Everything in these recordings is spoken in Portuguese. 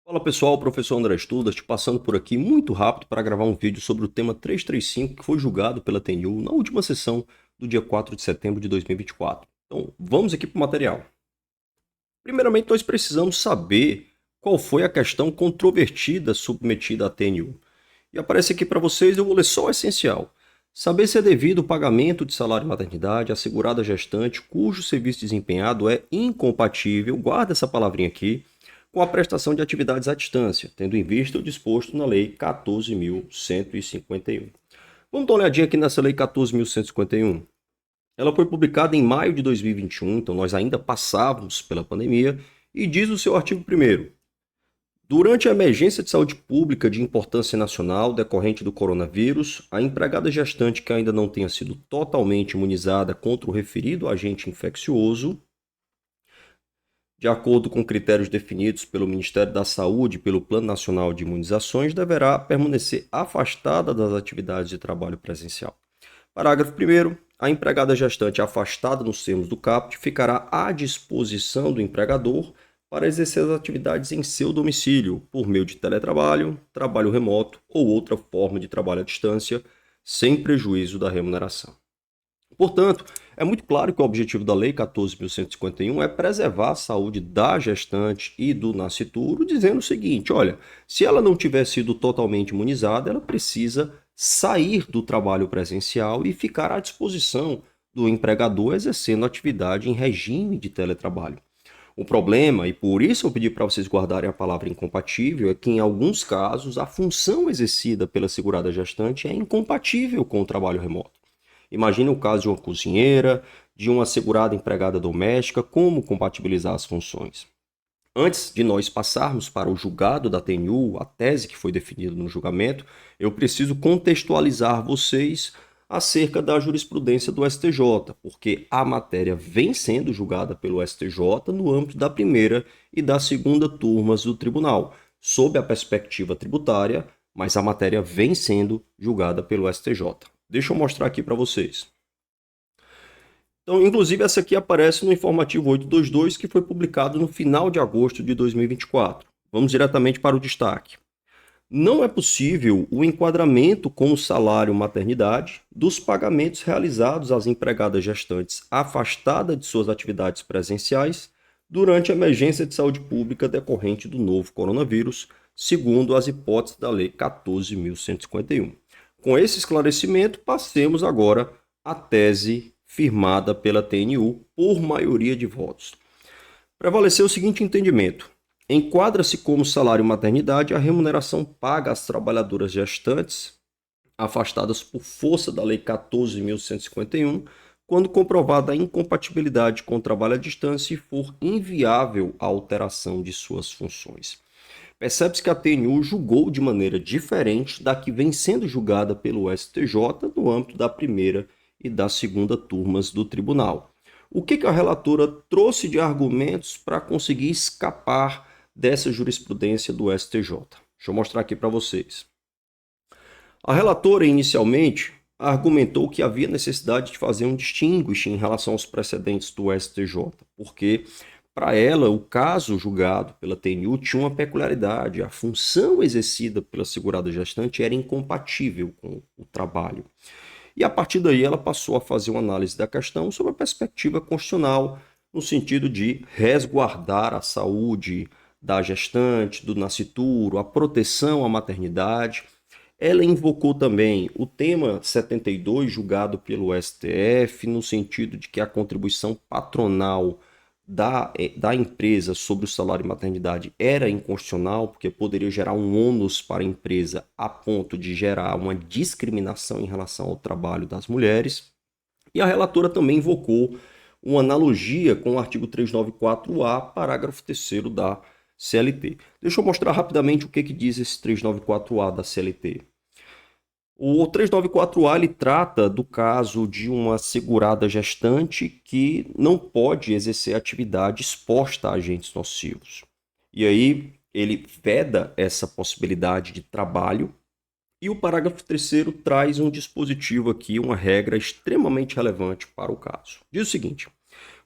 Fala pessoal, o professor André Estudas, te passando por aqui muito rápido para gravar um vídeo sobre o tema 335 que foi julgado pela TNU na última sessão do dia 4 de setembro de 2024. Então, vamos aqui para o material. Primeiramente, nós precisamos saber qual foi a questão controvertida submetida à TNU. E aparece aqui para vocês, eu vou ler só o essencial. Saber se é devido o pagamento de salário de maternidade assegurada à gestante cujo serviço desempenhado é incompatível, guarda essa palavrinha aqui, com a prestação de atividades à distância, tendo em vista o disposto na Lei 14.151. Vamos dar uma olhadinha aqui nessa Lei 14.151. Ela foi publicada em maio de 2021, então nós ainda passávamos pela pandemia, e diz o seu artigo 1º: durante a emergência de saúde pública de importância nacional decorrente do coronavírus, a empregada gestante que ainda não tenha sido totalmente imunizada contra o referido agente infeccioso, de acordo com critérios definidos pelo Ministério da Saúde e pelo Plano Nacional de Imunizações, deverá permanecer afastada das atividades de trabalho presencial. Parágrafo 1º. A empregada gestante afastada nos termos do caput ficará à disposição do empregador para exercer as atividades em seu domicílio, por meio de teletrabalho, trabalho remoto ou outra forma de trabalho à distância, sem prejuízo da remuneração. Portanto, é muito claro que o objetivo da Lei 14.151 é preservar a saúde da gestante e do nascituro, dizendo o seguinte: olha, se ela não tiver sido totalmente imunizada, ela precisa sair do trabalho presencial e ficar à disposição do empregador exercendo atividade em regime de teletrabalho. O problema, e por isso eu pedi para vocês guardarem a palavra incompatível, é que em alguns casos a função exercida pela segurada gestante é incompatível com o trabalho remoto. Imagine o caso de uma cozinheira, de uma segurada empregada doméstica, como compatibilizar as funções. Antes de nós passarmos para o julgado da TNU, a tese que foi definida no julgamento, eu preciso contextualizar vocês acerca da jurisprudência do STJ, porque a matéria vem sendo julgada pelo STJ no âmbito da primeira e da segunda turmas do tribunal, sob a perspectiva tributária, mas a matéria vem sendo julgada pelo STJ. Deixa eu mostrar aqui para vocês. Então, inclusive, essa aqui aparece no informativo 822, que foi publicado no final de agosto de 2024. Vamos diretamente para o destaque. Não é possível o enquadramento com o salário maternidade dos pagamentos realizados às empregadas gestantes afastadas de suas atividades presenciais durante a emergência de saúde pública decorrente do novo coronavírus, segundo as hipóteses da Lei 14.151. Com esse esclarecimento, passemos agora à tese firmada pela TNU por maioria de votos. Prevaleceu o seguinte entendimento: enquadra-se como salário maternidade a remuneração paga às trabalhadoras gestantes afastadas por força da Lei 14.151, quando comprovada a incompatibilidade com o trabalho à distância e for inviável a alteração de suas funções. Percebe-se que a TNU julgou de maneira diferente da que vem sendo julgada pelo STJ no âmbito da primeira e da segunda turmas do tribunal. O que a relatora trouxe de argumentos para conseguir escapar dessa jurisprudência do STJ? Deixa eu mostrar aqui para vocês. A relatora, inicialmente, argumentou que havia necessidade de fazer um distinguish em relação aos precedentes do STJ, porque para ela, o caso julgado pela TNU tinha uma peculiaridade: a função exercida pela segurada gestante era incompatível com o trabalho. E a partir daí ela passou a fazer uma análise da questão sob a perspectiva constitucional, no sentido de resguardar a saúde da gestante, do nascituro, a proteção à maternidade. Ela invocou também o tema 72, julgado pelo STF, no sentido de que a contribuição patronal da empresa sobre o salário de maternidade era inconstitucional, porque poderia gerar um ônus para a empresa a ponto de gerar uma discriminação em relação ao trabalho das mulheres. E a relatora também invocou uma analogia com o artigo 394-A, parágrafo 3º da CLT. Deixa eu mostrar rapidamente o que diz esse 394-A da CLT. O 394A ele trata do caso de uma segurada gestante que não pode exercer atividade exposta a agentes nocivos. E aí ele veda essa possibilidade de trabalho, e o parágrafo 3º traz um dispositivo aqui, uma regra extremamente relevante para o caso. Diz o seguinte: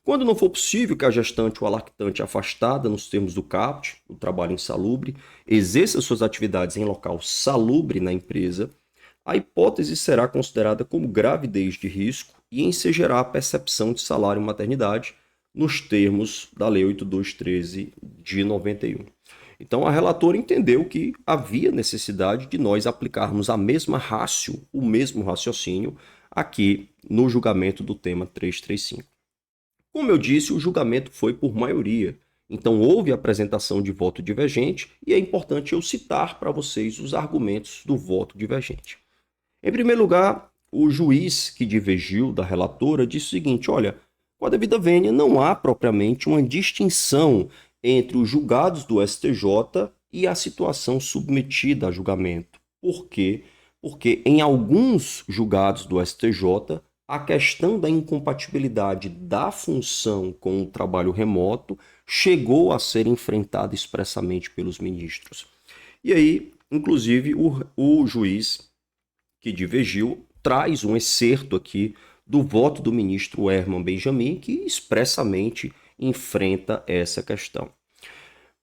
Quando não for possível que a gestante ou a lactante afastada nos termos do CAPT, o trabalho insalubre, exerça suas atividades em local salubre na empresa, a hipótese será considerada como gravidez de risco e ensejará a percepção de salário maternidade nos termos da Lei 8213 de 91. Então, a relatora entendeu que havia necessidade de nós aplicarmos a mesma rácio, o mesmo raciocínio, aqui no julgamento do tema 335. Como eu disse, o julgamento foi por maioria. Então, houve apresentação de voto divergente e é importante eu citar para vocês os argumentos do voto divergente. Em primeiro lugar, o juiz que divergiu da relatora disse o seguinte: olha, com a devida vênia, não há propriamente uma distinção entre os julgados do STJ e a situação submetida a julgamento. Por quê? Porque em alguns julgados do STJ, a questão da incompatibilidade da função com o trabalho remoto chegou a ser enfrentada expressamente pelos ministros. E aí, inclusive, o juiz que divergiu traz um excerto aqui do voto do ministro Herman Benjamin, que expressamente enfrenta essa questão.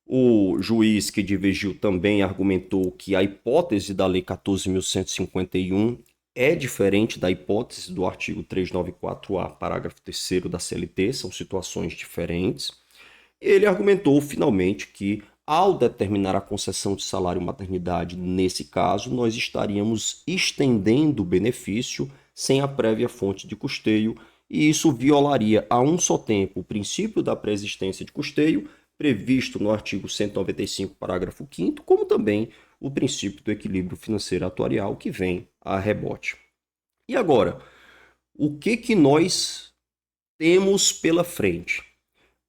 O juiz que divergiu também argumentou que a hipótese da Lei 14.151 é diferente da hipótese do artigo 394-A, parágrafo 3º da CLT, são situações diferentes. Ele argumentou finalmente que, ao determinar a concessão de salário maternidade nesse caso, nós estaríamos estendendo o benefício sem a prévia fonte de custeio, e isso violaria a um só tempo o princípio da pré-existência de custeio, previsto no artigo 195, parágrafo 5º, como também o princípio do equilíbrio financeiro atuarial que vem a rebote. E agora, o que nós temos pela frente?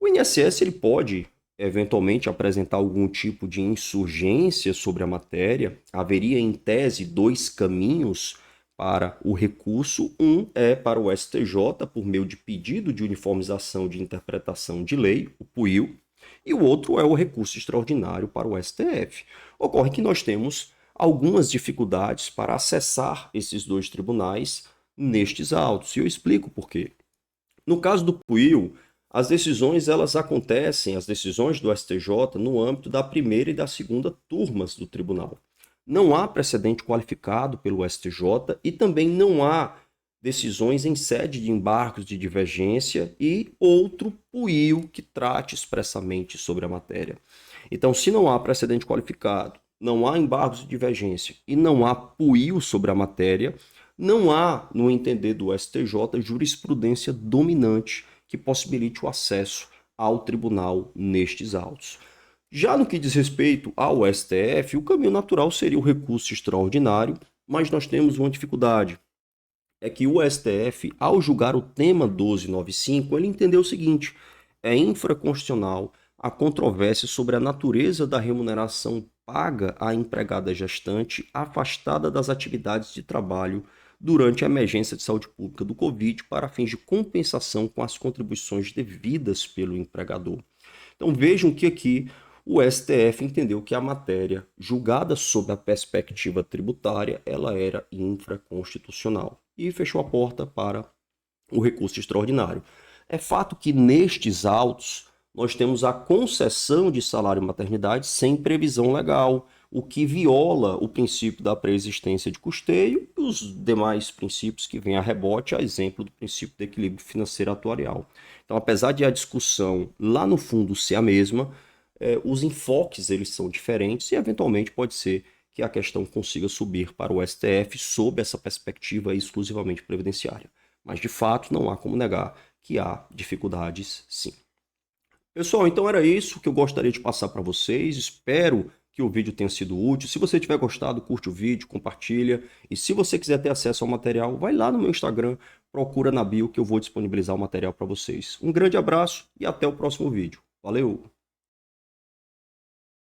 O INSS ele pode eventualmente apresentar algum tipo de insurgência sobre a matéria. Haveria, em tese, dois caminhos para o recurso. Um é para o STJ, por meio de pedido de uniformização de interpretação de lei, o PUIL, e o outro é o recurso extraordinário para o STF. Ocorre que nós temos algumas dificuldades para acessar esses dois tribunais nestes autos, e eu explico por quê. No caso do PUIL, as decisões elas acontecem, as decisões do STJ, no âmbito da primeira e da segunda turmas do tribunal. Não há precedente qualificado pelo STJ e também não há decisões em sede de embargos de divergência e outro PUIL que trate expressamente sobre a matéria. Então, se não há precedente qualificado, não há embargos de divergência e não há PUIL sobre a matéria, não há, no entender do STJ, jurisprudência dominante que possibilite o acesso ao tribunal nestes autos. Já no que diz respeito ao STF, o caminho natural seria o recurso extraordinário, mas nós temos uma dificuldade. É que o STF, ao julgar o tema 1295, ele entendeu o seguinte: é infraconstitucional a controvérsia sobre a natureza da remuneração paga à empregada gestante afastada das atividades de trabalho durante a emergência de saúde pública do Covid para fins de compensação com as contribuições devidas pelo empregador. Então vejam que aqui o STF entendeu que a matéria julgada sob a perspectiva tributária ela era infraconstitucional e fechou a porta para o recurso extraordinário. É fato que nestes autos nós temos a concessão de salário maternidade sem previsão legal, o que viola o princípio da pré-existência de custeio e os demais princípios que vêm a rebote, a exemplo do princípio do equilíbrio financeiro atuarial. Então, apesar de a discussão lá no fundo ser a mesma, os enfoques eles são diferentes e eventualmente pode ser que a questão consiga subir para o STF sob essa perspectiva exclusivamente previdenciária. Mas, de fato, não há como negar que há dificuldades, sim. Pessoal, então era isso que eu gostaria de passar para vocês. Espero que o vídeo tenha sido útil. Se você tiver gostado, curte o vídeo, compartilha. E se você quiser ter acesso ao material, vai lá no meu Instagram, procura na bio que eu vou disponibilizar o material para vocês. Um grande abraço e até o próximo vídeo. Valeu!